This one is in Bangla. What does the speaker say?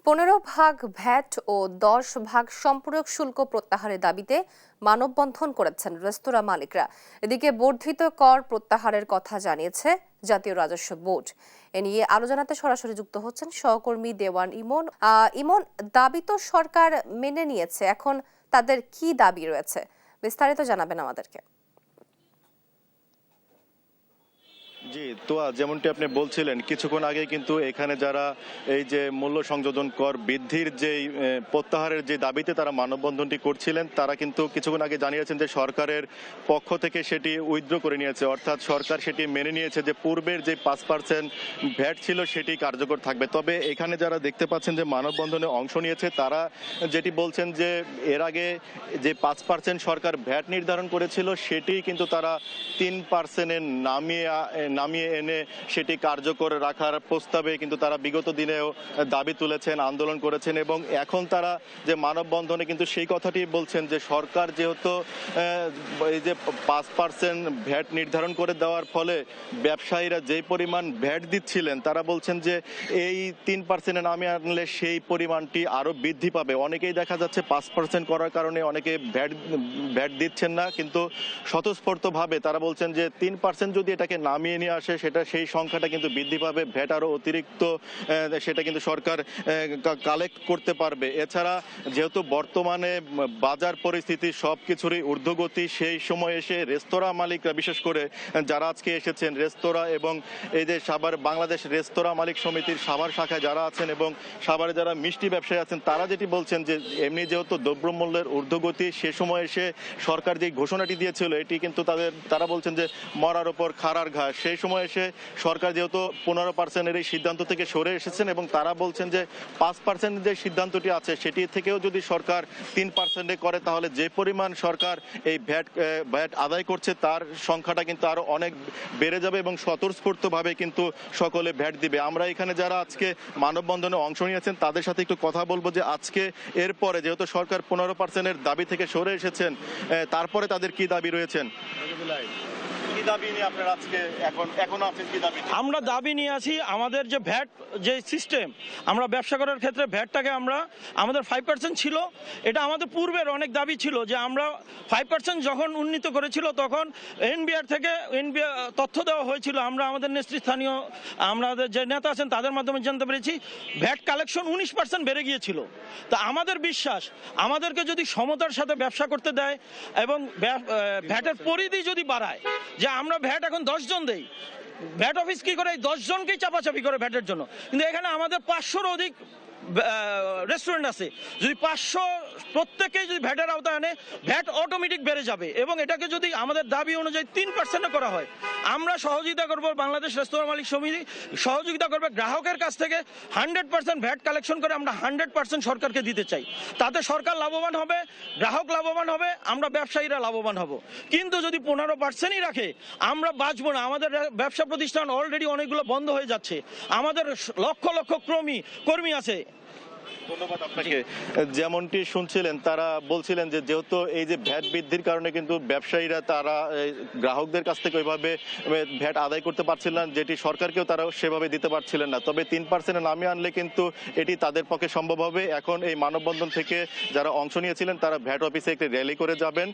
15 ভাগ ভ্যাট ও 10 ভাগ সম্পূরক শুল্ক প্রত্যাহারের দাবিতে মানববন্ধন করেছেন রেস্তোরাঁ মালিকরা। এদিকে বর্ধিত কর প্রত্যাহারের কথা জানিয়েছে জাতীয় রাজস্ব বোর্ড। এ নিয়ে আলোচনাতে সরাসরি যুক্ত হচ্ছেন সহকর্মী দেওয়ান ইমন। ইমন, দাবি তো সরকার মেনে নিয়েছে, এখন তাদের কি দাবি রয়েছে বিস্তারিত জানাবেন আমাদেরকে। জি, তোয়া, যেমনটি আপনি বলছিলেন কিছুক্ষণ আগে কিন্তু এখানে যারা এই যে মূল্য সংযোজন কর বৃদ্ধির যেই প্রত্যাহারের যে দাবিতে তারা মানববন্ধনটি করছিলেন, তারা কিন্তু কিছুক্ষণ আগে জানিয়েছেন যে সরকারের পক্ষ থেকে সেটি উইথড্র করে নিয়েছে, অর্থাৎ সরকার সেটি মেনে নিয়েছে যে পূর্বের যে 5% ভ্যাট ছিল সেটি কার্যকর থাকবে। তবে এখানে যারা দেখতে পাচ্ছেন যে মানববন্ধনে অংশ নিয়েছে, তারা যেটি বলছেন যে এর আগে যে 5% সরকার ভ্যাট নির্ধারণ করেছিল সেটি কিন্তু তারা 3% নামিয়ে এনে সেটি কার্যকর রাখার প্রস্তাবে কিন্তু তারা বিগত দিনেও দাবি তুলেছেন, আন্দোলন করেছেন এবং এখন তারা যে মানববন্ধনে কিন্তু সেই কথাটি বলছেন যে সরকার যেহেতু এই যে 5% ভ্যাট নির্ধারণ করে দেওয়ার ফলে ব্যবসায়ীরা যেই পরিমাণ ভ্যাট দিচ্ছিলেন, তারা বলছেন যে এই 3% নামিয়ে আনলে সেই পরিমাণটি আরও বৃদ্ধি পাবে। অনেকেই দেখা যাচ্ছে 5% করার কারণে অনেকে ভ্যাট দিচ্ছেন না, কিন্তু স্বতঃস্ফূর্তভাবে তারা বলছেন যে 3% যদি এটাকে নামিয়ে নিয়ে আসে সেটা সেই সংখ্যাটা কিন্তু বৃদ্ধি পাবে, ভ্যাট আরও অতিরিক্ত সেটা কিন্তু সরকার কালেক্ট করতে পারবে। এছাড়া যেহেতু বর্তমানে বাজার পরিস্থিতি সব কিছুরই ঊর্ধ্বগতি, সেই সময় এসে রেস্তোরাঁ মালিকরা, বিশেষ করে যারা আজকে এসেছেন রেস্তোরাঁ এবং এই যে সাভার বাংলাদেশ রেস্তোরাঁ মালিক সমিতির সাভার শাখায় যারা আছেন এবং সাভারে যারা মিষ্টি ব্যবসায়ী আছেন, তারা যেটি বলছেন যে এমনি যেহেতু দ্রব্যমূল্যের ঊর্ধ্বগতি, সে সময় এসে সরকার যে ঘোষণাটি দিয়েছিল এটি কিন্তু তারা বলছেন যে মরার ওপর খাড়ার ঘাস। সেই সময় এসে সরকার যেহেতু 15% এই সিদ্ধান্ত থেকে সরে এসেছেন এবং তারা বলছেন যে 5% যে সিদ্ধান্তটি আছে সেটি থেকেও যদি সরকার 3% করে তাহলে যে পরিমাণ সরকার এই ভ্যাট আদায় করছে তার সংখ্যাটা কিন্তু আরো অনেক বেড়ে যাবে এবং স্বতঃস্ফূর্তভাবে কিন্তু সকলে ভ্যাট দিবে। আমরা এখানে যারা আজকে মানববন্ধনে অংশ নিয়েছেন তাদের সাথে একটু কথা বলবো যে আজকে এরপরে যেহেতু সরকার 15%-এর দাবি থেকে সরে এসেছেন, তারপরে তাদের কি দাবি রয়েছেন? আমরা দাবি নিয়ে আসি আমাদের যে ভ্যাট যে সিস্টেম, আমরা ব্যবসা করার ক্ষেত্রে ভ্যাটটাকে আমাদের 5% ছিল, এটা আমাদের পূর্বের অনেক দাবি ছিল যে আমরা 5% যখন উন্নীত করেছিল তখন এনবিআর থেকে তথ্য দেওয়া হয়েছিল, আমরা আমাদের নেতৃস্থানীয় আমাদের যে নেতা আছেন তাদের মাধ্যমে জানতে পেরেছি ভ্যাট কালেকশন 19% বেড়ে গিয়েছিল। তা আমাদের বিশ্বাস আমাদেরকে যদি সমতার সাথে ব্যবসা করতে দেয় এবং ভ্যাটের পরিধি যদি বাড়ায়, যে আমরা ভ্যাট এখন 10 জন দেই, ভ্যাট অফিস কি করে 10 জনকেই চাপাচাপি করে ভ্যাটের জন্য, কিন্তু এখানে আমাদের 500-র অধিক রেস্টুরেন্ট আছে, যদি 500 প্রত্যেকেই যদি ভ্যাটের আওতায় আনে ভ্যাট অটোমেটিক বেড়ে যাবে এবং এটাকে যদি আমাদের দাবি অনুযায়ী 3% করা হয়, আমরা সহযোগিতা করব, বাংলাদেশ রেস্তোরাঁ মালিক সমিতি সহযোগিতা করবে গ্রাহকের কাছ থেকে 100% ভ্যাট কালেকশন করে আমরা 100% সরকারকে দিতে চাই। তাতে সরকার লাভবান হবে, গ্রাহক লাভবান হবে, আমরা ব্যবসায়ীরা লাভবান হব। কিন্তু যদি 15%ই রাখে আমরা বাঁচবো না। আমাদের ব্যবসা প্রতিষ্ঠান অলরেডি অনেকগুলো বন্ধ হয়ে যাচ্ছে, আমাদের লক্ষ লক্ষ কর্মী আছে। ধন্যবাদ আপনাকে। যেমনটি শুনছিলেন তারা বলছিলেন যে যেহেতু এই যে ভ্যাট বৃদ্ধির কারণে কিন্তু ব্যবসায়ীরা তারা গ্রাহকদের কাছ থেকে ওইভাবে ভ্যাট আদায় করতে পারছিলেন না, যেটি সরকারকেও তারা সেভাবে দিতে পারছিলেন না। তবে 3% নামিয়ে আনলে কিন্তু এটি তাদের পক্ষে সম্ভব হবে। এখন এই মানববন্ধন থেকে যারা অংশ নিয়েছিলেন তারা ভ্যাট অফিসে একটি র্যালি করে যাবেন।